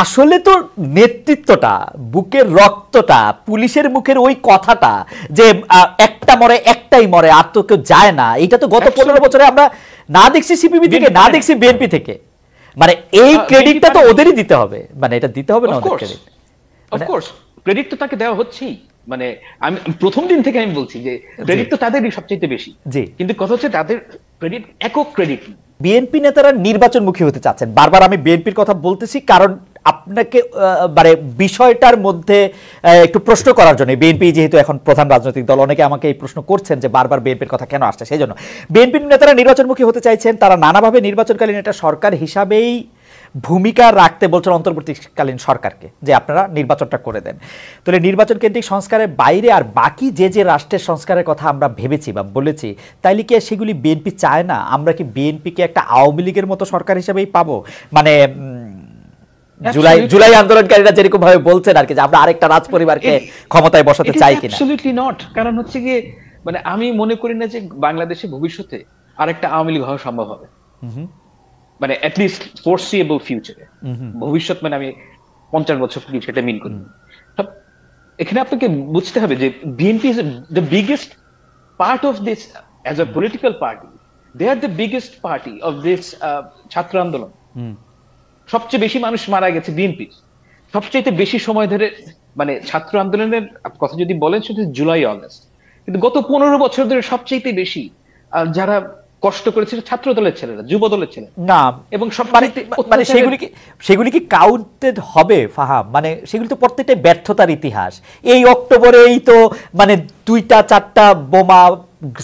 আসলে তো নেতৃত্বটা, বুকের রক্তটা, পুলিশের মুখের ওই কথাটা যে একটা মরে একটাই মরে, আর তো কেউ যায় না, এটা তো গত 15 বছরে আমরা না দেখছি সিপিবি থেকে, না দেখছি বিএনপি থেকে। মানে এই ক্রেডিটটা তো ওদেরই দিতে হবে, মানে এটা দিতে হবে না ওদের ক্রেডিট। অফকোর্স ক্রেডিট তো তাকে দেওয়া হচ্ছেই, মানে আমি প্রথম দিন থেকে আমি বলছি যে ক্রেডিট তো তাদেরই সবচেয়ে বেশি, কিন্তু কথা হচ্ছে তাদের ক্রেডিট একক ক্রেডিট। বিএনপি নেতারা নির্বাচনমুখী হতে চাচ্ছেন, বারবার আমি বিএনপির কথা বলতেছি কারণ আপনাকে মানে বিষয়টার মধ্যে একটু প্রশ্ন করার জন্য, বিএনপি যেহেতু এখন প্রধান রাজনৈতিক দল, অনেকে আমাকে এই প্রশ্ন করছেন যে বারবার বিএনপির কথা কেন আসছে, সেই জন্য বিএনপির নেতারা নির্বাচনমুখী হতে চাইছেন। তারা নানাভাবে নির্বাচনকালীন একটা সরকার হিসাবেই ভূমিকা রাখতে বলছেন অন্তর্বর্তীকালীন সরকারকে, যে আপনারা নির্বাচনটা করে দেন। তাহলে নির্বাচন কেন্দ্রিক সংস্কারের বাইরে আর বাকি যে যে রাষ্ট্রের সংস্কারের কথা আমরা ভেবেছি বা বলেছি, তাইলে কি সেগুলি বিএনপি চায় না? আমরা কি বিএনপিকে একটা আওয়ামী লীগের মতো সরকার হিসেবেই পাবো? মানে জুলাই আন্দোলনকারীরা যেরকম ভাবে বলছেন আর কি, যে আমরা আরেকটা রাজ পরিবারকে ক্ষমতায় বসাতে চাই কিনা। Absolutely not. কারণ হচ্ছে গিয়ে মানে আমি মনে করি না যে বাংলাদেশে ভবিষ্যতে আরেকটা আওয়ামী লীগ হওয়া সম্ভব হবে, মানে অ্যাটলিস্ট ফোরসিয়েবল ফিউচারে। ভবিষ্যৎ মানে আমি 50 বছর কি সেটা মিন করি। এখানে আপনাকে বুঝতে হবে যে BNP is the biggest part of this as a political party. They are the biggest party of this ছাত্র আন্দোলন। সবচেয়ে বেশি মানুষ মারা গেছে বিএনপি, সবচেয়ে বেশি সময় ধরে, মানে ছাত্র আন্দোলনের কথা যদি বলেন সেটা জুলাই আগস্ট, কিন্তু গত 15 বছর ধরে সবচেয়ে বেশি যারা কষ্ট করেছিল ছাত্র দলের ছেলেরা, যুব দলের ছেলেরা না, এবং সব মানে সেগুলি কি কাউন্টেড হবে ফাহাম? মানে সেগুলি তো প্রত্যেকটা ব্যর্থতার ইতিহাস। এই অক্টোবরেই তো মানে 2টা-4টা বোমা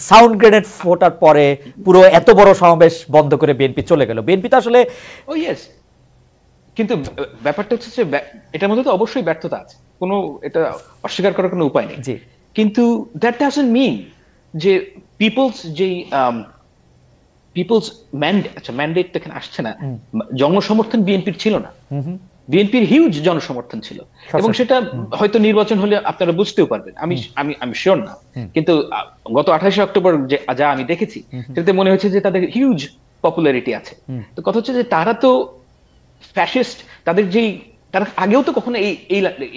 সাউন্ড গ্রেনেড ফোটার পরে পুরো এত বড় সমাবেশ বন্ধ করে বিএনপি চলে গেল। বিএনপি তো আসলে কিন্তু ব্যাপারটা হচ্ছে যে এটার মধ্যে তো অবশ্যই ব্যর্থতা আছে, কোনো এটা অস্বীকার করার কোনো উপায় নেই। কিন্তু দ্যাট ডাজন্ট মিন যে পিপলস ম্যান্ডেট এখানে আসছে না। জনসমর্থন বিএনপির ছিল না, বিএনপির হিউজ জনসমর্থন ছিল, এবং সেটা হয়তো নির্বাচন হলে আপনারা বুঝতেও পারবেন। আমি শিওর না, কিন্তু গত 28 অক্টোবর যা আমি দেখেছি সেটাতে মনে হচ্ছে যে তাদের হিউজ পপুলারিটি আছে। তো কথা হচ্ছে যে তারা তো ফ্যাসিস্ট, তারা আগেও তো কখনো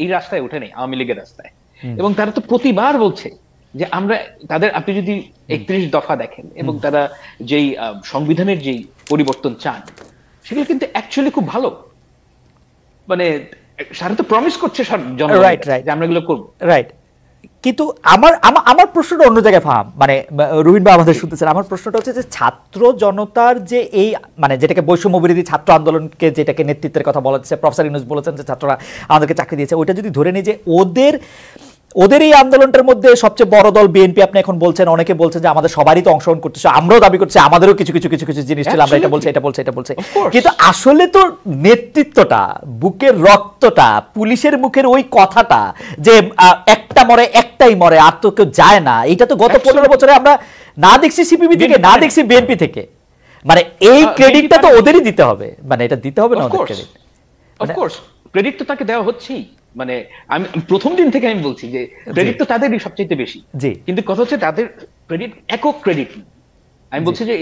এই রাস্তায় ওঠে নেই, আওয়ামী লীগের রাস্তায়, এবং তারা তো প্রতিবার বলছে যে আমরা তাদের, আপনি যদি 31 দফা দেখেন এবং তারা যেই সংবিধানের যেই পরিবর্তন চান সেগুলো কিন্তু অ্যাকচুয়ালি খুব ভালো, মানে সারা তো প্রমিস করছে যে আমরা এগুলো করবো, রাইট। কিন্তু আমার প্রশ্নটা অন্য জায়গায় ফাহাম, মানে রুহিন ভাই আমাদের শুনতেছেন, আমার প্রশ্নটা হচ্ছে যে ছাত্র জনতার যে এই মানে যেটাকে বৈষম্য বিরোধী ছাত্র আন্দোলনকে যেটাকে নেতৃত্বের কথা বলা হচ্ছে, প্রফেসর ইউনূস বলেছেন যে ছাত্ররা আমাদেরকে চাকরি দিয়েছে, ওইটা যদি ধরে নিই যে ওদের এই আন্দোলনটার মধ্যে সবচেয়ে বড় দল বিএনপি, আপনি এখন বলছেন, অনেকে বলছেন যে আমাদের সবারই তো অংশগ্রহণ করতেছে, আমরাও দাবি করছি আমাদেরও কিছু কিছু কিছু কিছু জিনিস ছিল, আমরা এটা বলছে, কিন্তু আসলে তো নেতৃত্বটা, বুকের রক্তটা, পুলিশের মুখের ওই কথাটা যে একটা মরে একটাই মরে, আর তো কেউ যায় না, এটা তো গত 15 বছরে আমরা না দেখছি সিপিবি থেকে, না দেখছি বিএনপি থেকে। মানে এই ক্রেডিটটা তো ওদেরই দিতে হবে, মানে এটা দিতে হবে না ওদের ক্রেডিট। অফকোর্স ক্রেডিট তো তাকে দেওয়া হচ্ছেই, মানে আমি প্রথম দিন থেকে আমি বলছি যে ক্রেডিট তো তাদেরই সবচেয়ে বেশি, কিন্তু কথা হচ্ছে তাদের ক্রেডিট একক ক্রেডিট। আমি বলছি যে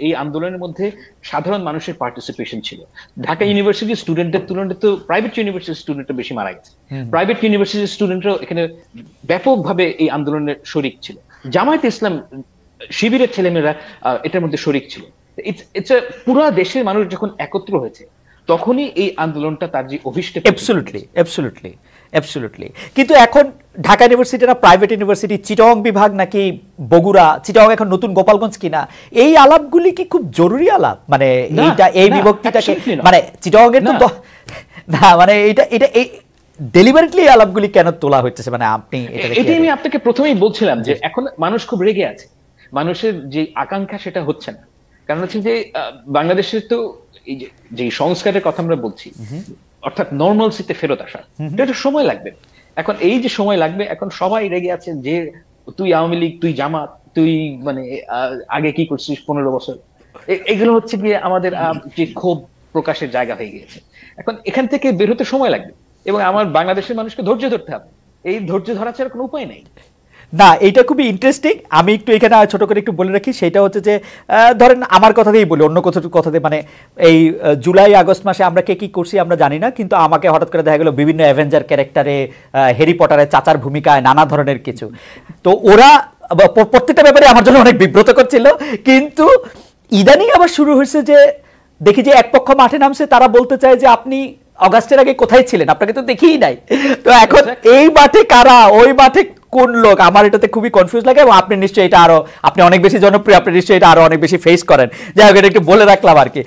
এই আন্দোলনের মধ্যে সাধারণ মানুষের পার্টিসিপেশন ছিল। ঢাকা ইউনিভার্সিটির স্টুডেন্টের তুলনায় তো প্রাইভেট ইউনিভার্সিটির স্টুডেন্টরা বেশি মারা গেছে। প্রাইভেট ইউনিভার্সিটির স্টুডেন্টরাও এখানে ব্যাপকভাবে এই আন্দোলনের শরিক ছিল। জামায়াতে ইসলাম শিবিরের ছেলেমেয়েরা এটার মধ্যে শরিক ছিল। পুরো দেশের মানুষ যখন একত্র হয়েছে তখনই এই আন্দোলনটা তার যে অভিষ্টে। অ্যাবসলিউটলি। কিন্তু এখন ঢাকা ইউনিভার্সিটি না প্রাইভেট ইউনিভার্সিটি, চিটাগং বিভাগ নাকি বগুড়া, চিটাগং এখন নতুন গোপালগঞ্জ কিনা, এই আলাপগুলি কি খুব জরুরি আলাপ? মানে এই বিভক্তিটাকে, মানে চিটাগং এর তো না, মানে এটা এই ডেলিভারেটলি আলাপগুলি কেন তোলা হচ্ছে? মানে আপনি এটাই আমি আপনাকে প্রথমেই বলছিলাম যে এখন মানুষ খুব রেগে আছে, মানুষের যে আকাঙ্ক্ষা সেটা হচ্ছে না। কারণ হচ্ছে যে বাংলাদেশের তো এই যে সংস্কারের কথা আমরা বলছি, অর্থাৎ নর্মালসিতে ফেরত আসা, এটা সময় লাগবে। এখন এই যে সময় লাগবে, এখন সবাই রেগে আছে যে তুই আওয়ামী লীগ, তুই জামাত, তুই মানে আগে কি করছিস 15 বছর, এগুলো হচ্ছে গিয়ে আমাদের যে ক্ষোভ প্রকাশের জায়গা হয়ে গিয়েছে। এখন এখান থেকে বের হতে সময় লাগবে, এবং আমার বাংলাদেশের মানুষকে ধৈর্য ধরতে হবে। এই ধৈর্য ধরা ছাড়া কোনো উপায় নেই। না এটা খুবই ইন্টারেস্টিং। আমি একটু এখানে ছোট করে একটু বলে রাখি, সেটা হচ্ছে যে ধরেন আমার কথা দিয়েই বলি, অন্য কথা দিয়ে, মানে এই জুলাই আগস্ট মাসে আমরা কে কি করছি আমরা জানি না, কিন্তু আমাকে হঠাৎ করে দেখা গেল বিভিন্ন অ্যাভেঞ্জার ক্যারেক্টারে, হ্যারি পটারের চাচার ভূমিকায়, নানা ধরনের কিছু। তো ওরা প্রত্যেকটা ব্যাপারে আমার জন্য অনেক বিব্রতকর ছিল, কিন্তু ইদানিং আবার শুরু হয়েছে যে দেখি যে এক পক্ষ মাঠে নামছে, তারা বলতে চায় যে আপনি অগাস্টের আগে কোথায় ছিলেন, আপনাকে তো দেখিই নাই। তো এখন এই মাঠে কারা, ওই মাঠে কোন লোক, আমার এটাতে খুবই কনফিউজ লাগে। এবং আপনি নিশ্চয়ই এটা আরো, আপনি অনেক বেশি জনপ্রিয়, আপনি নিশ্চয়ই এটা আরো অনেক বেশি ফেস করেন। যাই হোক, এটা একটু বলে রাখলাম আর কি।